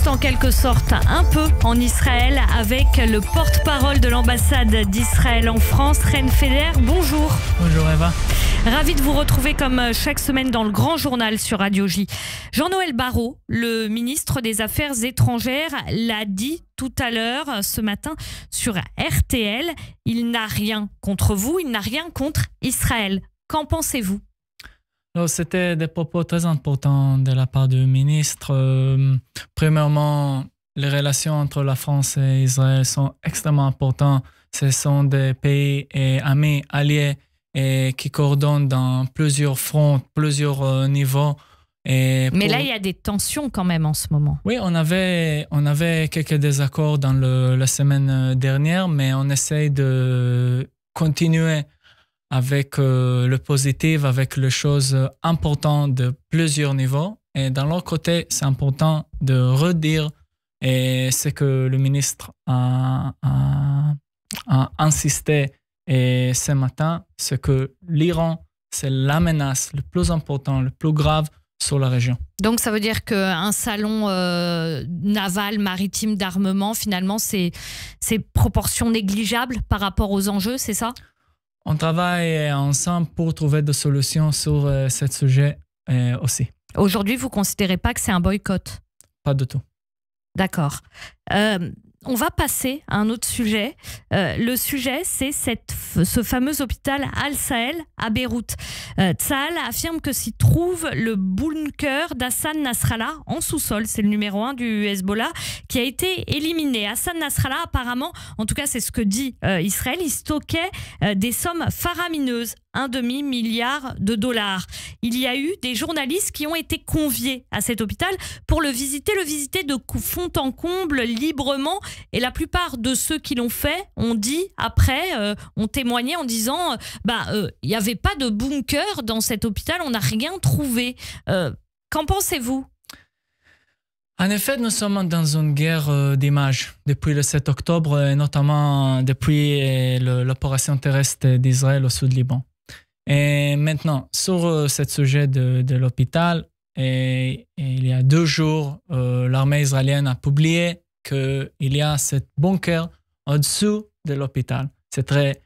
reste en quelque sorte un peu en Israël avec le porte-parole de l'ambassade d'Israël en France, Ren Feder. Bonjour. Bonjour Eva. Ravi de vous retrouver comme chaque semaine dans le Grand Journal sur Radio J. Jean-Noël Barrot, le ministre des Affaires étrangères, l'a dit tout à l'heure, ce matin, sur RTL. Il n'a rien contre vous, il n'a rien contre Israël. Qu'en pensez-vous ? C'était des propos très importants de la part du ministre. Premièrement, les relations entre la France et Israël sont extrêmement importantes. Ce sont des pays et amis, alliés, et qui coordonnent dans plusieurs fronts, plusieurs niveaux. Mais là, il y a des tensions quand même en ce moment. Oui, on avait quelques désaccords dans la semaine dernière, mais on essaye de continuer avec le positif, avec les choses importantes de plusieurs niveaux. Et d'un autre côté, c'est important de redire, et c'est que le ministre a insisté et ce matin, c'est que l'Iran, c'est la menace le plus important, le plus grave sur la région. Donc ça veut dire qu'un salon naval, maritime, d'armement, finalement, c'est proportion négligeable par rapport aux enjeux, c'est ça ? On travaille ensemble pour trouver des solutions sur ce sujet aussi. Aujourd'hui, vous ne considérez pas que c'est un boycott ? Pas du tout. D'accord. On va passer à un autre sujet. Le sujet, c'est ce fameux hôpital Al-Sahel à Beyrouth. Tsahal affirme que s'y trouve le bunker d'Hassan Nasrallah en sous-sol. C'est le numéro 1 du Hezbollah qui a été éliminé. Hassan Nasrallah, apparemment, en tout cas c'est ce que dit Israël, il stockait des sommes faramineuses. $1,5 milliard. Il y a eu des journalistes qui ont été conviés à cet hôpital pour le visiter de fond en comble, librement. Et la plupart de ceux qui l'ont fait ont dit, après, ont témoigné en disant il n'y avait pas de bunker dans cet hôpital, on n'a rien trouvé. Qu'en pensez-vous ? En effet, nous sommes dans une guerre d'images depuis le 7 octobre, et notamment depuis l'opération terrestre d'Israël au sud du Liban. Et maintenant, sur ce sujet de l'hôpital, il y a 2 jours, l'armée israélienne a publié qu'il y a ce bunker au-dessous de l'hôpital. C'est très,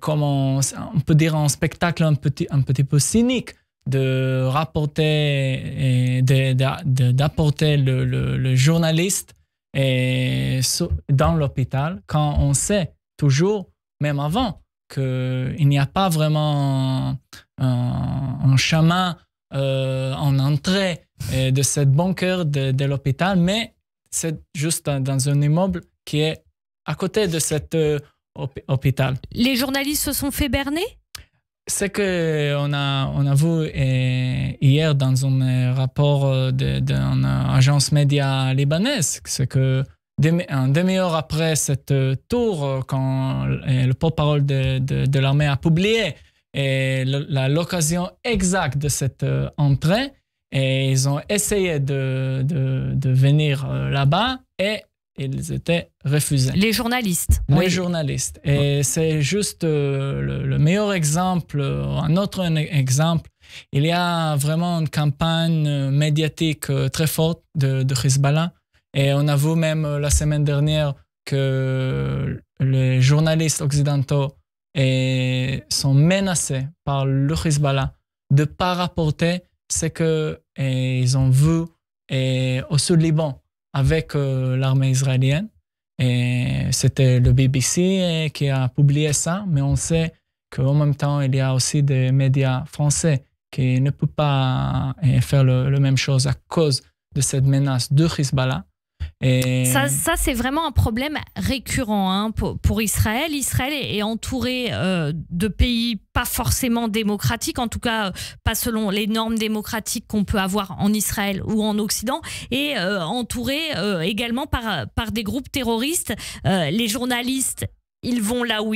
comme on peut dire, un spectacle un petit peu cynique de rapporter et d'apporter le journaliste dans l'hôpital quand on sait toujours, même avant, qu'il n'y a pas vraiment un chemin en entrée de ce bunker de l'hôpital, mais c'est juste dans un immeuble qui est à côté de cet hôpital. Les journalistes se sont fait berner ? C'est qu'on a vu hier dans un rapport d'une agence média libanaise, c'est que une demi-heure après cette tour, quand le porte-parole de l'armée a publié l'occasion exacte de cette entrée, et ils ont essayé de venir là-bas et ils étaient refusés. Les journalistes. Les journalistes. Et c'est juste le meilleur exemple. Un autre exemple, il y a vraiment une campagne médiatique très forte de Hezbollah. Et on a vu même la semaine dernière que les journalistes occidentaux sont menacés par le Hezbollah de ne pas rapporter ce qu'ils ont vu au sud Liban avec l'armée israélienne. Et c'était le BBC qui a publié ça, mais on sait qu'en même temps, il y a aussi des médias français qui ne peuvent pas faire la même chose à cause de cette menace de Hezbollah. Et ça c'est vraiment un problème récurrent pour Israël. Israël est entouré de pays pas forcément démocratiques, en tout cas pas selon les normes démocratiques qu'on peut avoir en Israël ou en Occident, et entouré également par des groupes terroristes. Les journalistes, ils vont là où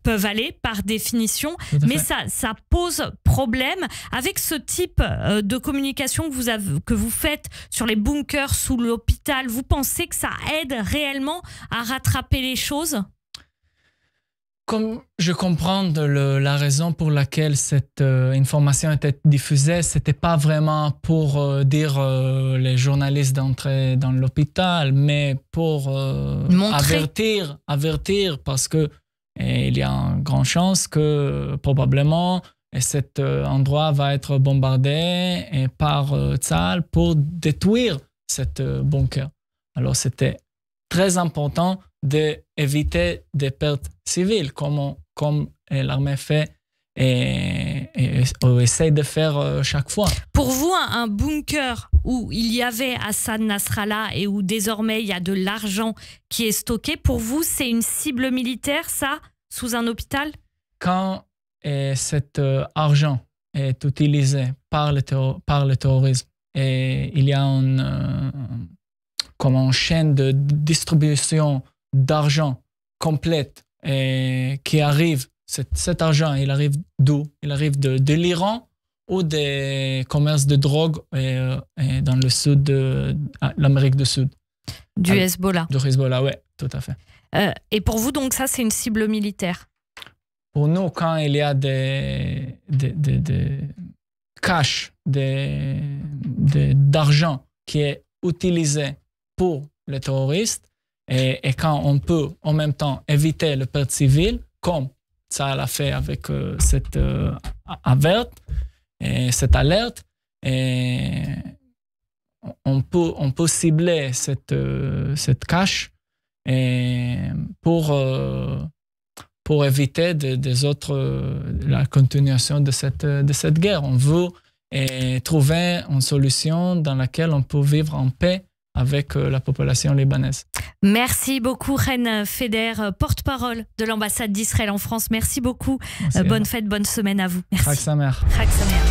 peuvent aller par définition, mais ça pose problème. Avec ce type de communication que vous faites sur les bunkers sous l'hôpital, vous pensez que ça aide réellement à rattraper les choses ? Comme je comprends la raison pour laquelle cette information était diffusée, c'était pas vraiment pour dire les journalistes d'entrer dans l'hôpital, mais pour avertir parce que il y a une grande chance que probablement cet endroit va être bombardé par Tzahal pour détruire cette bunker. Alors c'était très important d'éviter des pertes civiles, comme l'armée fait et essaye de faire chaque fois. Pour vous, un bunker où il y avait Hassan Nasrallah et où désormais il y a de l'argent qui est stocké, pour vous, c'est une cible militaire, ça, sous un hôpital? Quand cet argent est utilisé par le terrorisme et il y a une chaîne de distribution d'argent complète qui arrive, cet argent, il arrive d'où? Il arrive de l'Iran ou des commerces de drogue dans le sud de l'Amérique du Sud. Du Hezbollah. Du Hezbollah, oui, tout à fait. Et pour vous, donc ça, c'est une cible militaire? Pour nous, quand il y a des cash, d'argent qui est utilisé pour les terroristes, et quand on peut en même temps éviter le perte civile, comme ça l'a fait avec cette alerte, et on peut cibler cette cache pour éviter la continuation de cette guerre. On veut trouver une solution dans laquelle on peut vivre en paix avec la population libanaise. Merci beaucoup, Ren Feder, porte-parole de l'ambassade d'Israël en France. Merci beaucoup. Merci. Bonne fête, bonne semaine à vous. Merci. Chag Sameach. Chag Sameach.